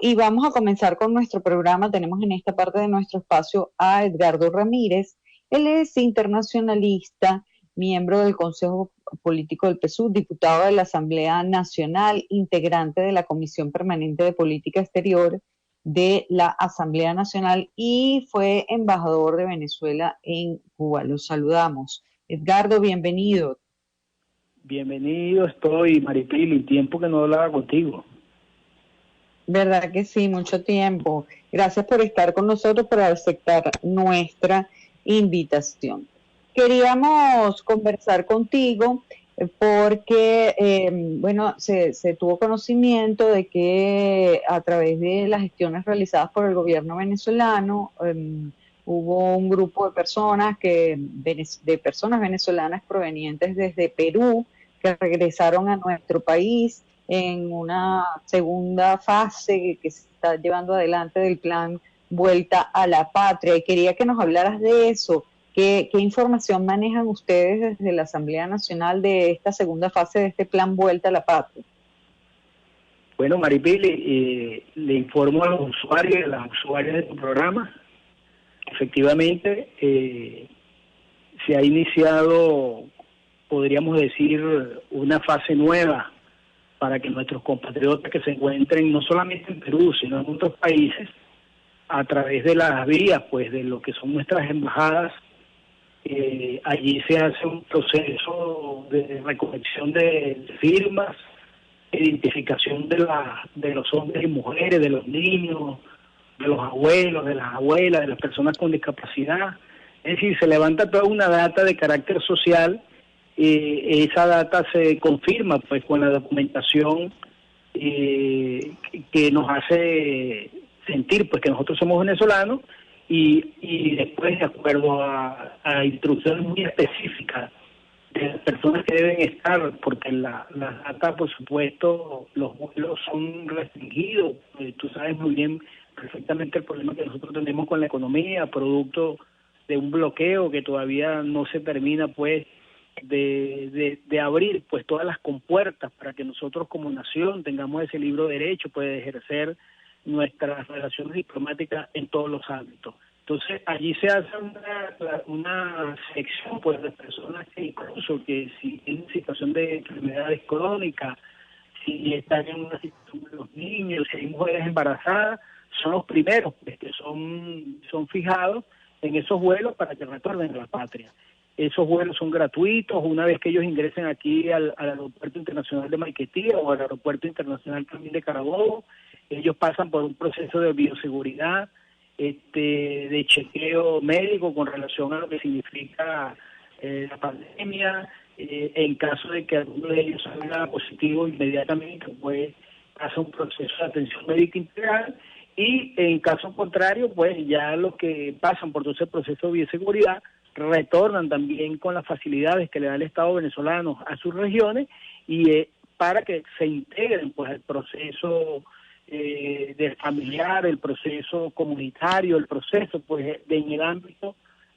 y vamos a comenzar con nuestro programa. Tenemos en esta parte de nuestro espacio a Edgardo Ramírez. Él es internacionalista, miembro del Consejo Político del PSUV, diputado de la Asamblea Nacional, integrante de la Comisión Permanente de Política Exterior de la Asamblea Nacional y fue embajador de Venezuela en Cuba. Los saludamos. Edgardo, bienvenido. Bienvenido, estoy, Maripili, tiempo que no hablaba contigo. ¿Verdad que sí? Mucho tiempo. Gracias por estar con nosotros, por aceptar nuestra invitación. Queríamos conversar contigo porque, bueno, se tuvo conocimiento de que a través de las gestiones realizadas por el gobierno venezolano, hubo un grupo de personas venezolanas provenientes desde Perú que regresaron a nuestro país en una segunda fase que se está llevando adelante del plan Vuelta a la Patria. Y quería que nos hablaras de eso. ¿Qué información manejan ustedes desde la Asamblea Nacional de esta segunda fase de este plan Vuelta a la Patria? Bueno, Maripili, le informo a los usuarios y a las usuarias de tu programa. Efectivamente, se ha iniciado, podríamos decir, una fase nueva para que nuestros compatriotas que se encuentren no solamente en Perú, sino en otros países, a través de las vías, pues, de lo que son nuestras embajadas, allí se hace un proceso de recolección de firmas, identificación de los hombres y mujeres, de los niños, de los abuelos, de las abuelas, de las personas con discapacidad. Es decir, se levanta toda una data de carácter social. Esa data se confirma pues con la documentación que nos hace sentir pues que nosotros somos venezolanos y después, de acuerdo a instrucciones muy específicas de las personas que deben estar, porque la data, por supuesto, los vuelos son restringidos. Tú sabes muy bien, perfectamente, el problema que nosotros tenemos con la economía, producto de un bloqueo que todavía no se termina pues de abrir pues todas las compuertas para que nosotros como nación tengamos ese libre derecho pues de ejercer nuestras relaciones diplomáticas en todos los ámbitos. Entonces allí se hace una selección pues de personas que incluso que si tienen situación de enfermedades crónicas, si están en una situación de los niños, si hay mujeres embarazadas, son los primeros pues, que son fijados en esos vuelos para que retornen a la patria. Esos vuelos son gratuitos una vez que ellos ingresen aquí al Aeropuerto Internacional de Maiquetía o al Aeropuerto Internacional también de Carabobo. Ellos pasan por un proceso de bioseguridad, de chequeo médico con relación a lo que significa la pandemia. En caso de que alguno de ellos salga positivo inmediatamente, pues pasa un proceso de atención médica integral. Y en caso contrario, pues ya los que pasan por todo ese proceso de bioseguridad retornan también con las facilidades que le da el Estado venezolano a sus regiones y para que se integren pues al proceso del familiar, el proceso comunitario, el proceso pues en el ámbito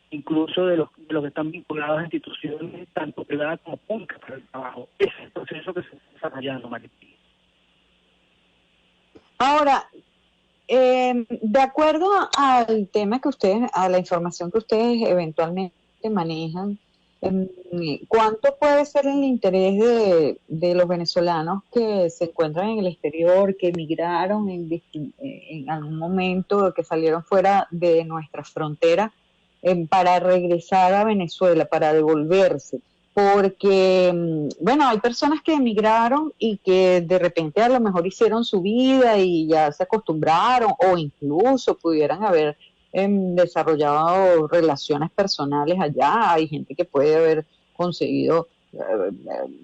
incluso de los que están vinculados a instituciones tanto privadas como públicas para el trabajo. Ese es el proceso que se está desarrollando, María. Ahora, de acuerdo al tema que ustedes, a la información que ustedes eventualmente manejan, ¿cuánto puede ser el interés de los venezolanos que se encuentran en el exterior, que emigraron en algún momento, que salieron fuera de nuestras fronteras, para regresar a Venezuela, para devolverse? Porque, bueno, hay personas que emigraron y que de repente a lo mejor hicieron su vida y ya se acostumbraron o incluso pudieran haber desarrollado relaciones personales allá. Hay gente que puede haber conseguido,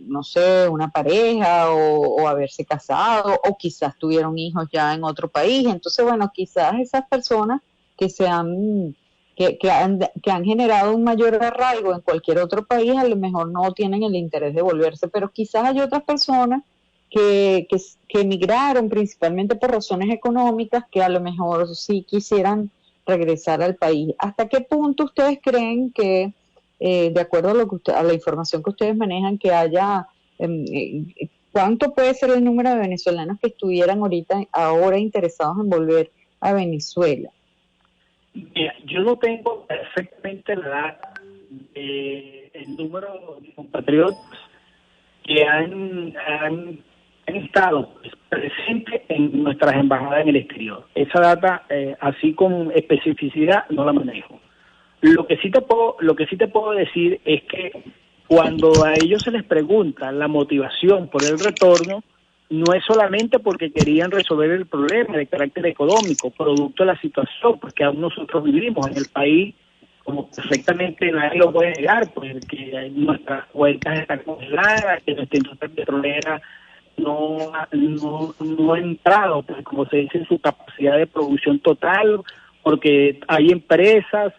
no sé, una pareja o haberse casado o quizás tuvieron hijos ya en otro país. Entonces, bueno, quizás esas personas que se han que han generado un mayor arraigo en cualquier otro país, a lo mejor no tienen el interés de volverse, pero quizás hay otras personas que emigraron principalmente por razones económicas, que a lo mejor sí quisieran regresar al país. ¿Hasta qué punto ustedes creen de acuerdo a, a la información que ustedes manejan, que haya ¿Cuánto puede ser el número de venezolanos que estuvieran ahora interesados en volver a Venezuela? Mira, yo no tengo perfectamente la data el número de compatriotas que han estado presentes en nuestras embajadas en el exterior. Esa data, así con especificidad, no la manejo. Lo que sí te puedo decir es que cuando a ellos se les pregunta la motivación por el retorno, no es solamente porque querían resolver el problema de carácter económico, producto de la situación, porque aún nosotros vivimos en el país, como perfectamente nadie lo puede negar, porque nuestras cuentas están congeladas, que nuestra industria petrolera no ha entrado, pues, como se dice, en su capacidad de producción total, porque hay empresas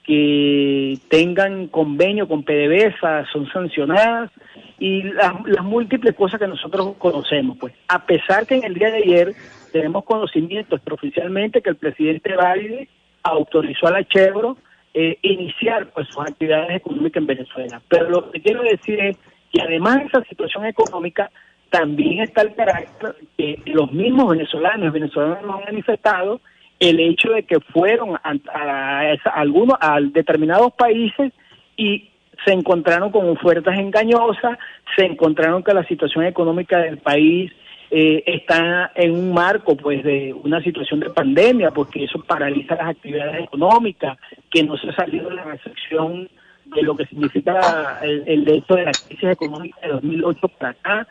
que tengan convenio con PDVSA, son sancionadas, y las múltiples cosas que nosotros conocemos. Pues a pesar que en el día de ayer tenemos conocimiento extraoficialmente que el presidente Biden autorizó a la Chevron iniciar pues sus actividades económicas en Venezuela. Pero lo que quiero decir es que además de esa situación económica, también está el carácter que los mismos venezolanos nos han manifestado, el hecho de que fueron a determinados países y se encontraron con ofertas engañosas, se encontraron que la situación económica del país está en un marco pues de una situación de pandemia, porque eso paraliza las actividades económicas, que no se ha salido de la recepción de lo que significa el hecho de la crisis económica de 2008 para acá,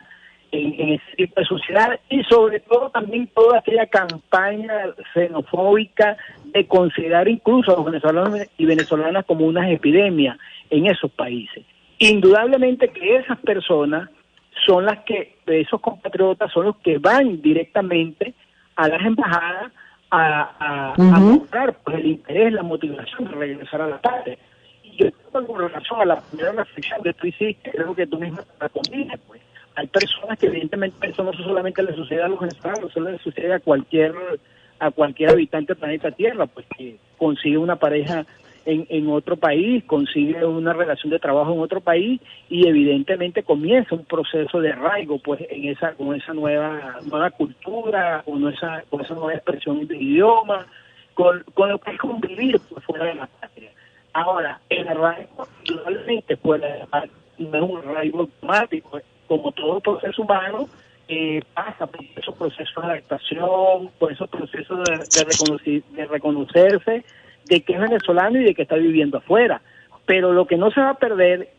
en ese tipo de sociedad, y sobre todo también toda aquella campaña xenofóbica de considerar incluso a los venezolanos y venezolanas como unas epidemias en esos países. Indudablemente que esas personas son las que, esos compatriotas son los que van directamente a las embajadas a mostrar pues, el interés, la motivación de regresar a la patria. Y yo tengo con relación a la primera reflexión que tú hiciste, creo que tú misma te respondiste, pues. Hay personas que evidentemente eso no solamente le sucede a los venezolanos, eso le sucede a cualquier habitante del planeta Tierra, pues que consigue una pareja en otro país, consigue una relación de trabajo en otro país y evidentemente comienza un proceso de arraigo pues con esa nueva cultura, con esa nueva expresión de idioma, con lo que es convivir pues, fuera de la patria. Ahora, el arraigo realmente fuera de la patria no es un arraigo automático, como todo proceso humano, pasa por esos procesos de adaptación, por esos procesos de reconocerse de que es venezolano y de que está viviendo afuera. Pero lo que no se va a perder,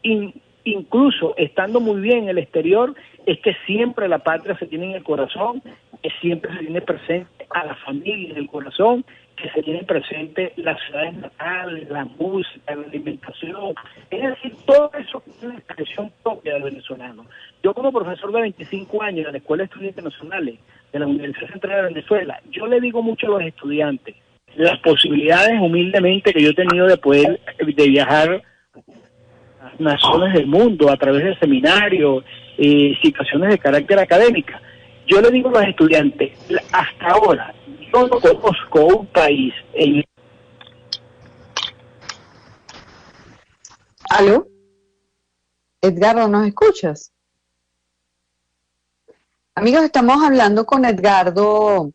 incluso estando muy bien en el exterior, es que siempre la patria se tiene en el corazón, que siempre se tiene presente a la familia en el corazón, que se tiene presente las ciudades natales, la música, la alimentación, es decir, todo eso que es una expresión propia del venezolano. Yo como profesor de 25 años en la Escuela de Estudios Internacionales de la Universidad Central de Venezuela, yo le digo mucho a los estudiantes, las posibilidades humildemente que yo he tenido de viajar a naciones del mundo a través de seminarios, situaciones de carácter académica. Yo le digo a los estudiantes, hasta ahora, yo no conozco un país ¿Aló? Edgardo, ¿nos escuchas? Amigos, estamos hablando con Edgardo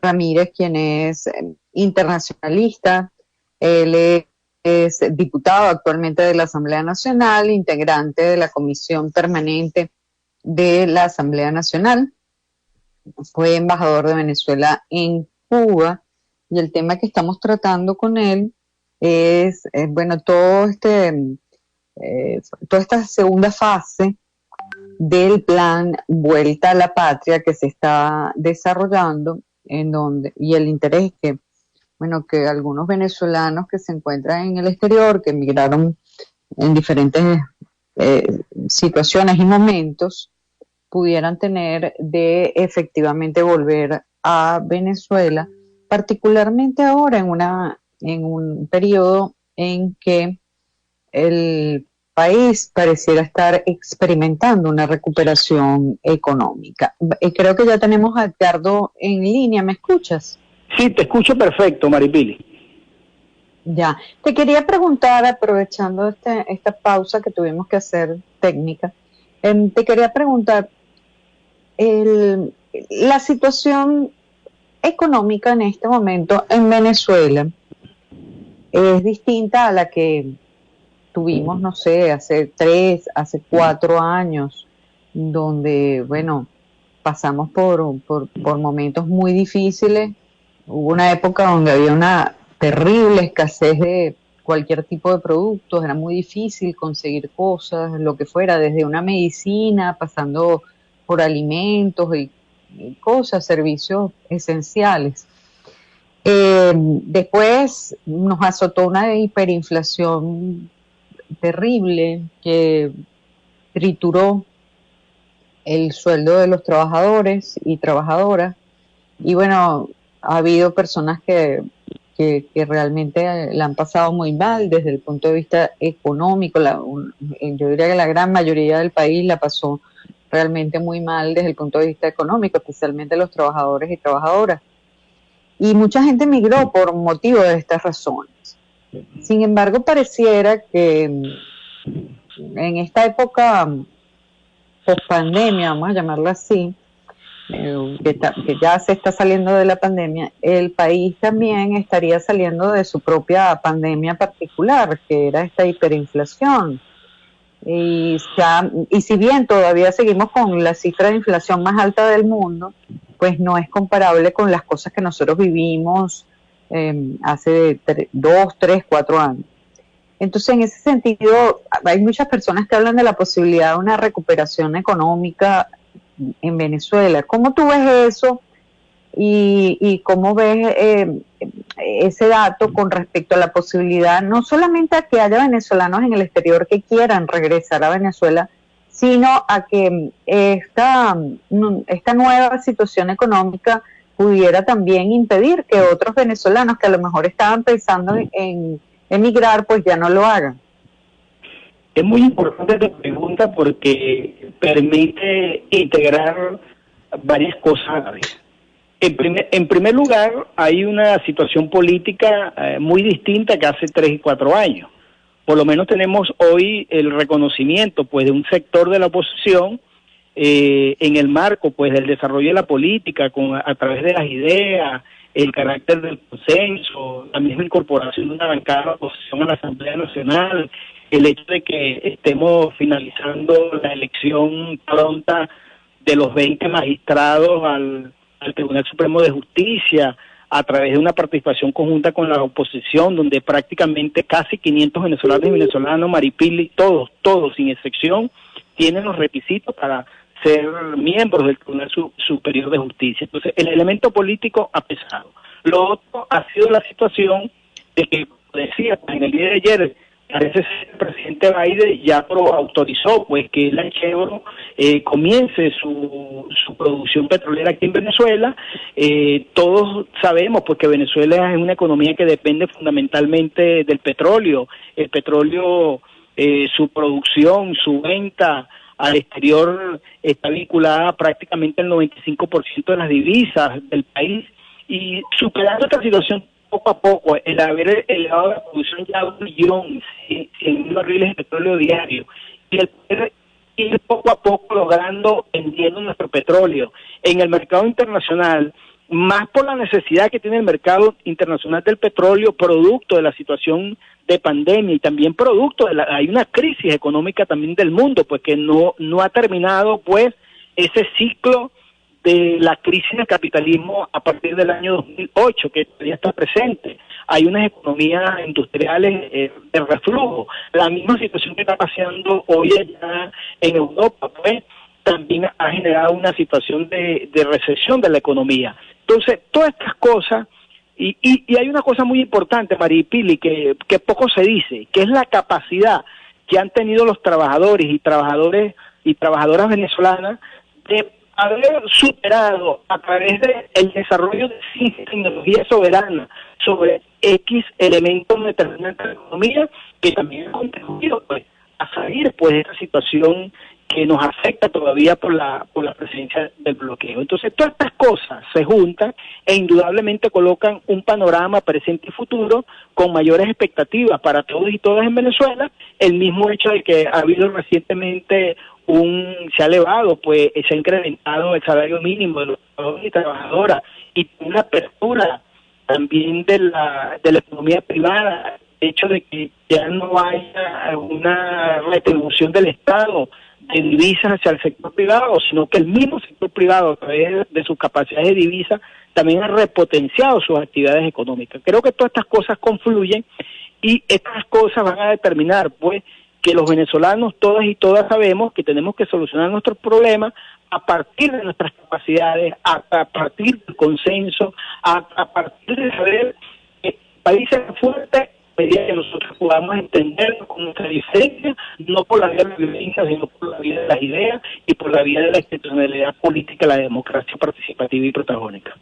Ramírez, quien es internacionalista. Él es diputado actualmente de la Asamblea Nacional, integrante de la Comisión Permanente de la Asamblea Nacional. Fue embajador de Venezuela en Cuba y el tema que estamos tratando con él es, bueno, toda esta segunda fase del plan Vuelta a la Patria que se está desarrollando, y el interés que, bueno, que algunos venezolanos que se encuentran en el exterior, que emigraron en diferentes situaciones y momentos, pudieran tener de efectivamente volver a Venezuela, particularmente ahora en un periodo en que el país pareciera estar experimentando una recuperación económica. Creo que ya tenemos a Edgardo en línea, ¿me escuchas? Sí, te escucho perfecto, Maripili. Ya, te quería preguntar, aprovechando esta pausa que tuvimos que hacer técnica, te quería preguntar, la situación económica en este momento en Venezuela es distinta a la que tuvimos, no sé, hace 4 años, donde, bueno, pasamos por momentos muy difíciles. Hubo una época donde había una terrible escasez de cualquier tipo de productos, era muy difícil conseguir cosas, lo que fuera, desde una medicina, pasando por alimentos y cosas, servicios esenciales. Después nos azotó una hiperinflación terrible que trituró el sueldo de los trabajadores y trabajadoras. Y bueno, ha habido personas que realmente la han pasado muy mal desde el punto de vista económico. Yo diría que la gran mayoría del país la pasó realmente muy mal desde el punto de vista económico, especialmente los trabajadores y trabajadoras. Y mucha gente migró por motivo de estas razones. Sin embargo, pareciera que en esta época post-pandemia, vamos a llamarla así, que ya se está saliendo de la pandemia, el país también estaría saliendo de su propia pandemia particular, que era esta hiperinflación. Y si bien todavía seguimos con la cifra de inflación más alta del mundo, pues no es comparable con las cosas que nosotros vivimos hace 2, 3, 4 años. Entonces, en ese sentido, hay muchas personas que hablan de la posibilidad de una recuperación económica en Venezuela. ¿Cómo tú ves eso y cómo ves ese dato con respecto a la posibilidad, no solamente a que haya venezolanos en el exterior que quieran regresar a Venezuela, sino a que esta nueva situación económica pudiera también impedir que otros venezolanos que a lo mejor estaban pensando en emigrar, pues ya no lo hagan? Es muy importante tu pregunta porque permite integrar varias cosas a la vez. En primer lugar, hay una situación política muy distinta que hace 3 y 4 años. Por lo menos tenemos hoy el reconocimiento pues de un sector de la oposición en el marco pues del desarrollo de la política a través de las ideas, el carácter del consenso, la misma incorporación de una bancada de la oposición a la Asamblea Nacional, el hecho de que estemos finalizando la elección pronta de los 20 magistrados al Tribunal Supremo de Justicia, a través de una participación conjunta con la oposición, donde prácticamente casi 500 venezolanos y venezolanos, Maripili, todos, sin excepción, tienen los requisitos para ser miembros del Tribunal Superior de Justicia. Entonces, el elemento político ha pesado. Lo otro ha sido la situación de que, como decía, en el día de ayer, parece ser que el presidente Biden ya autorizó pues que la Chevron comience su producción petrolera aquí en Venezuela. Todos sabemos pues que Venezuela es una economía que depende fundamentalmente del petróleo. El petróleo, su producción, su venta al exterior está vinculada prácticamente al 95% de las divisas del país, y superando esta situación poco a poco, el haber elevado la producción ya a 1.100.000 barriles de petróleo diario, y el poder ir poco a poco logrando vendiendo nuestro petróleo en el mercado internacional, más por la necesidad que tiene el mercado internacional del petróleo, producto de la situación de pandemia y también producto de hay una crisis económica también del mundo, pues que no ha terminado pues ese ciclo de la crisis del capitalismo a partir del año 2008, que todavía está presente. Hay unas economías industriales de reflujo. La misma situación que está pasando hoy allá en Europa, pues también ha generado una situación de recesión de la economía. Entonces, todas estas cosas, y hay una cosa muy importante, Maripili, que poco se dice, que es la capacidad que han tenido los trabajadores y trabajadoras venezolanas de haber superado a través del desarrollo de ciencia y tecnología soberana sobre X elementos determinantes de la economía, que también han contribuido pues a salir pues de esta situación que nos afecta todavía por la presencia del bloqueo. Entonces, todas estas cosas se juntan e indudablemente colocan un panorama presente y futuro con mayores expectativas para todos y todas en Venezuela. El mismo hecho de que ha habido recientemente se ha elevado, pues se ha incrementado el salario mínimo de los trabajadores y trabajadoras, y una apertura también de la economía privada, el hecho de que ya no haya una retribución del Estado de divisas hacia el sector privado, sino que el mismo sector privado, a través de sus capacidades de divisa, también ha repotenciado sus actividades económicas. Creo que todas estas cosas confluyen y estas cosas van a determinar, pues, que los venezolanos, todas y todas, sabemos que tenemos que solucionar nuestros problemas a partir de nuestras capacidades, a partir del consenso, a partir de saber que el país es fuerte a medida que nosotros podamos entenderlo con nuestra diferencia, no por la vía de la violencia, sino por la vía de las ideas y por la vía de la institucionalidad política, la democracia participativa y protagónica.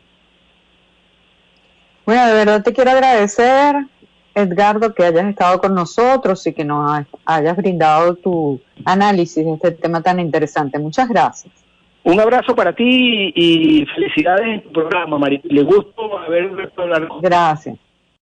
Bueno, de verdad te quiero agradecer, Edgardo, que hayas estado con nosotros y que nos hayas brindado tu análisis de este tema tan interesante. Muchas gracias. Un abrazo para ti y felicidades en tu programa, María. Le gusto haber visto hablar. Gracias.